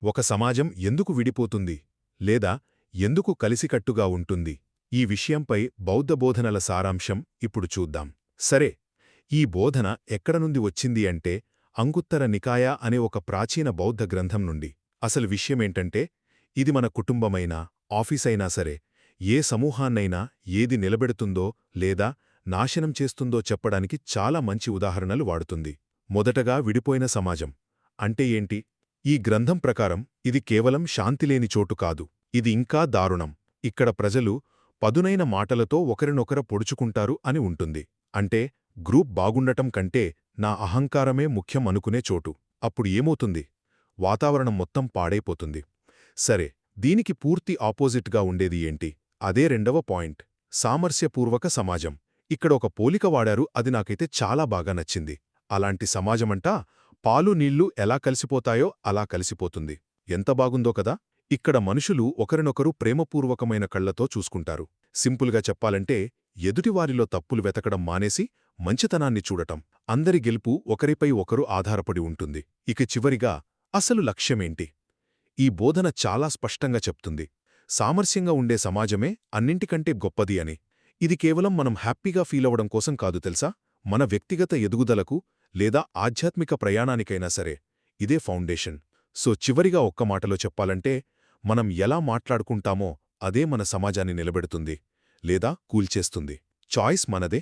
ఒక సమాజం ఎందుకు విడిపోతుంది లేదా ఎందుకు కలిసికట్టుగా ఉంటుంది ఈ విషయంపై బౌద్ధ బోధనల సారాంశం ఇప్పుడు చూద్దాం. సరే, ఈ బోధన ఎక్కడనుండి వచ్చింది అంటే అంగుత్తర నికాయ అనే ఒక ప్రాచీన బౌద్ధ గ్రంథం నుండి. అసలు విషయమేంటంటే, ఇది మన కుటుంబమైనా ఆఫీసైనా సరే, ఏ సమూహాన్నైనా ఏది నిలబెడుతుందో లేదా నాశనం చేస్తుందో చెప్పడానికి చాలా మంచి ఉదాహరణలు వాడుతుంది. మొదటగా విడిపోయిన సమాజం అంటే ఏంటి? ఈ గ్రంథం ప్రకారం ఇది కేవలం శాంతిలేని చోటు కాదు. ఇది ఇంకా దారుణం. ఇక్కడ ప్రజలు పదునైన మాటలతో ఒకరినొకర పొడుచుకుంటారు అని ఉంటుంది. అంటే గ్రూప్ బాగుండటం కంటే నా అహంకారమే ముఖ్యం అనుకునే చోటు. అప్పుడు ఏమవుతుంది? వాతావరణం మొత్తం పాడైపోతుంది. సరే, దీనికి పూర్తి ఆపోజిట్గా ఉండేది ఏంటి? అదే రెండవ పాయింట్, సామరస్యపూర్వక సమాజం. ఇక్కడ ఒక పోలిక వాడారు, అది నాకైతే చాలా బాగా నచ్చింది. అలాంటి సమాజమంటా పాలు నీళ్లు ఎలా కలిసిపోతాయో అలా కలిసిపోతుంది. ఎంత బాగుందో కదా! ఇక్కడ మనుషులు ఒకరినొకరు ప్రేమపూర్వకమైన కళ్లతో చూసుకుంటారు. సింపుల్గా చెప్పాలంటే, ఎదుటివారిలో తప్పులు వెతకడం మానేసి మంచితనాన్ని చూడటం. అందరి గెలుపు ఒకరిపై ఒకరు ఆధారపడి ఉంటుంది. ఇక చివరిగా, అసలు లక్ష్యమేంటి? ఈ బోధన చాలా స్పష్టంగా చెప్తుంది. సామరస్యంగా ఉండే సమాజమే అన్నింటికంటే గొప్పది అని. ఇది కేవలం మనం హ్యాపీగా ఫీలవడం కోసం కాదు తెలుసా? మన వ్యక్తిగత ఎదుగుదలకు లేదా ఆధ్యాత్మిక ప్రయాణానికైనా సరే ఇదే ఫౌండేషన్. సో చివరిగా ఒక్క మాటలో చెప్పాలంటే, మనం ఎలా మాట్లాడుకుంటామో అదే మన సమాజాన్ని నిలబెడుతుంది లేదా కూల్చేస్తుంది. చాయిస్ మనదే.